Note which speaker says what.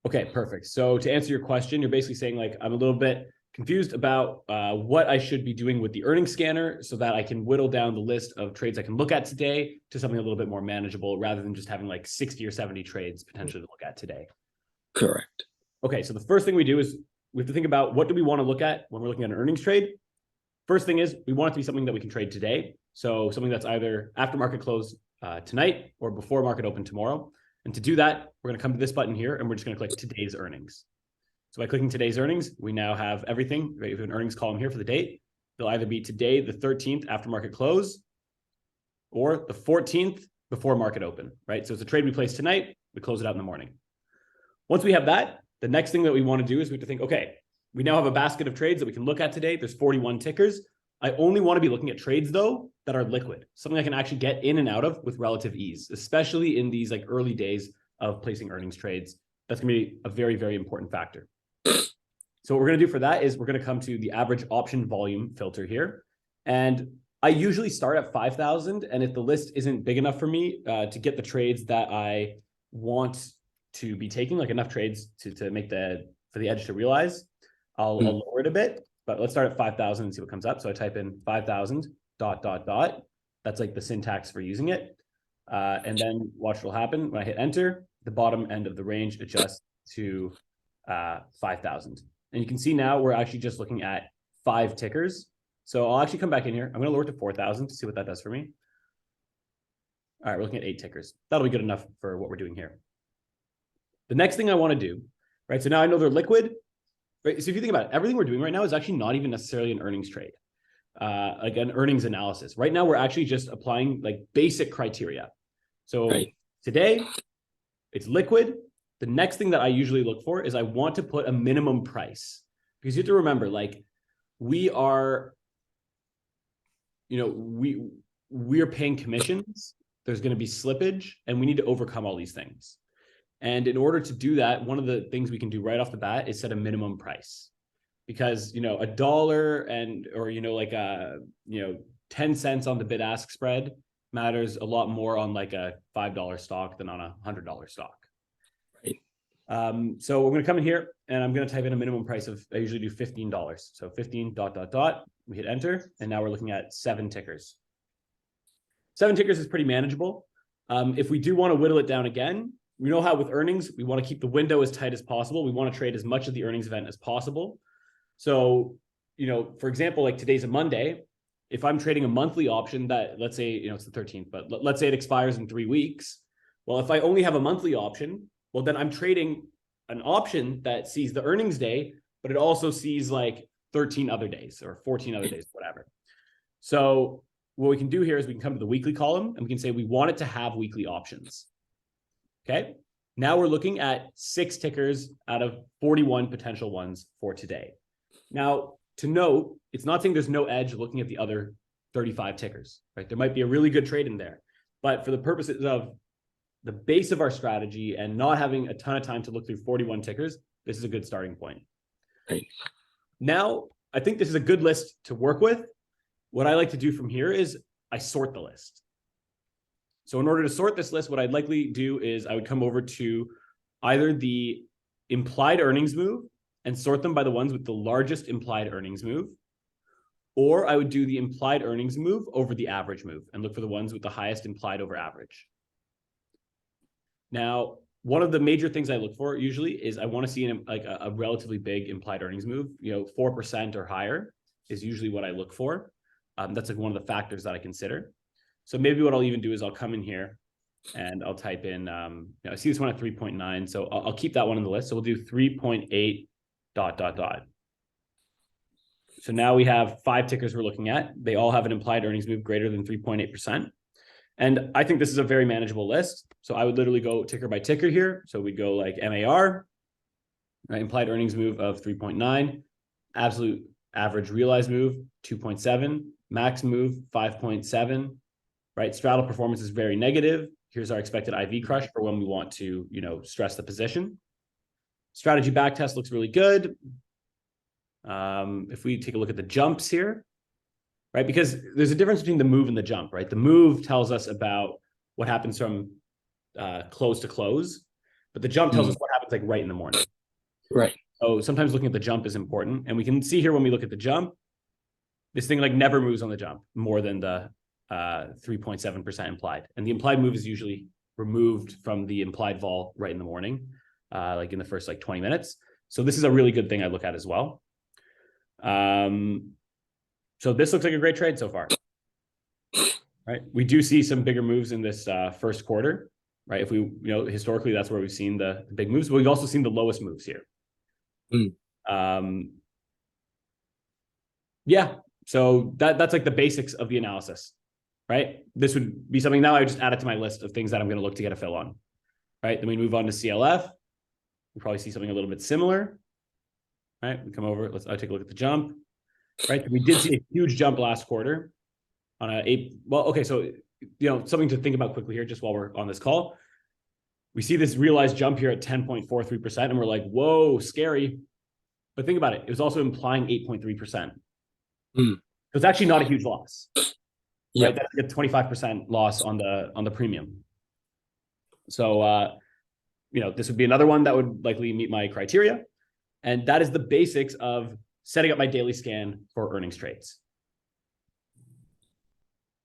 Speaker 1: Okay, perfect. So to answer your question, you're basically saying like, I'm a little bit confused about what I should be doing with the earnings scanner so that I can whittle down the list of trades I can look at today to something a little bit more manageable rather than just having like 60 or 70 trades potentially to look at today.
Speaker 2: Correct.
Speaker 1: Okay, so the first thing we do is we have to think about what do we want to look at when we're looking at an earnings trade. First thing is we want it to be something that we can trade today. So something that's either after market close tonight or before market open tomorrow. And to do that, we're going to come to this button here and we're just going to click today's earnings. So by clicking today's earnings, we now have everything. Right? We have an earnings column here for the date. They'll either be today, the 13th after market close, or the 14th before market open, right? So it's a trade we place tonight, we close it out in the morning. Once we have that, the next thing that we want to do is we have to think, okay, we now have a basket of trades that we can look at today. There's 41 tickers. I only want to be looking at trades though that are liquid, something I can actually get in and out of with relative ease, especially in these like early days of placing earnings trades. That's going to be a very, very important factor. So what we're going to do for that is we're going to come to the average option volume filter here. And I usually start at 5,000. And if the list isn't big enough for me to get the trades that I want to be taking, like enough trades to make for the edge to realize, I'll lower it a bit. But let's start at 5,000 and see what comes up. So I type in 5,000 ... That's like the syntax for using it. And then watch what will happen when I hit enter. The bottom end of the range adjusts to 5,000. And you can see now we're actually just looking at 5 tickers. So I'll actually come back in here. I'm going to lower it to 4,000 to see what that does for me. All right, we're looking at 8 tickers. That'll be good enough for what we're doing here. The next thing I want to do, right? So now I know they're liquid. Right? So if you think about it, everything we're doing right now is actually not even necessarily an earnings trade, like an earnings analysis. Right now, we're actually just applying like basic criteria. So today, it's liquid. The next thing that I usually look for is I want to put a minimum price, because you have to remember, like we are paying commissions. There's going to be slippage, and we need to overcome all these things. And in order to do that, one of the things we can do right off the bat is set a minimum price, because, $1 and, or, 10 cents on the bid ask spread matters a lot more on like a $5 stock than on a $100 stock.
Speaker 2: Right.
Speaker 1: So we're going to come in here and I'm going to type in a minimum price of, I usually do $15. So 15 ... We hit enter. And now we're looking at 7 tickers. 7 tickers is pretty manageable. If we do want to whittle it down again, we know how with earnings, we want to keep the window as tight as possible. We want to trade as much of the earnings event as possible. So, for example, like today's a Monday. If I'm trading a monthly option that, let's say, it's the 13th, but let's say it expires in 3 weeks. Well, if I only have a monthly option, well, then I'm trading an option that sees the earnings day, but it also sees like 13 other days or 14 other days, whatever. So what we can do here is we can come to the weekly column and we can say we want it to have weekly options. Okay, now we're looking at 6 tickers out of 41 potential ones for today. Now, to note, it's not saying there's no edge looking at the other 35 tickers, right? There might be a really good trade in there, but for the purposes of the base of our strategy and not having a ton of time to look through 41 tickers, this is a good starting point.
Speaker 2: Right.
Speaker 1: Now, I think this is a good list to work with. What I like to do from here is I sort the list. So in order to sort this list, what I'd likely do is I would come over to either the implied earnings move and sort them by the ones with the largest implied earnings move, or I would do the implied earnings move over the average move and look for the ones with the highest implied over average. Now, one of the major things I look for usually is I want to see a relatively big implied earnings move, 4% or higher is usually what I look for. That's like one of the factors that I consider. So maybe what I'll even do is I'll come in here and I'll type in, I see this one at 3.9. So I'll keep that one on the list. So we'll do 3.8 ... So now we have 5 tickers we're looking at. They all have an implied earnings move greater than 3.8%. And I think this is a very manageable list. So I would literally go ticker by ticker here. So we'd go like MAR, right? Implied earnings move of 3.9, absolute average realized move 2.7, max move 5.7, right? Straddle performance is very negative. Here's our expected IV crush for when we want to, stress the position. Strategy backtest looks really good. If we take a look at the jumps here, right? Because there's a difference between the move and the jump, right? The move tells us about what happens from close to close, but the jump tells us what happens like right in the morning.
Speaker 2: Right.
Speaker 1: So sometimes looking at the jump is important. And we can see here when we look at the jump, this thing like never moves on the jump more than the 3.7% implied. And the implied move is usually removed from the implied vol right in the morning, like in the first like 20 minutes. So this is a really good thing I look at as well. So this looks like a great trade so far. Right. We do see some bigger moves in this first quarter, right? If we, historically, that's where we've seen the big moves, but we've also seen the lowest moves here. Yeah. So that's like the basics of the analysis, right? This would be something now I just add it to my list of things that I'm going to look to get a fill on, right? Then we move on to CLF. We probably see something a little bit similar, right? We come over, I take a look at the jump, right? We did see a huge jump last quarter on okay. So, something to think about quickly here, just while we're on this call, we see this realized jump here at 10.43%. And we're like, whoa, scary. But think about it. It was also implying 8.3%. So it's actually not a huge loss. Right? That's like a 25% loss on the premium. So, this would be another one that would likely meet my criteria. And that is the basics of setting up my daily scan for earnings trades.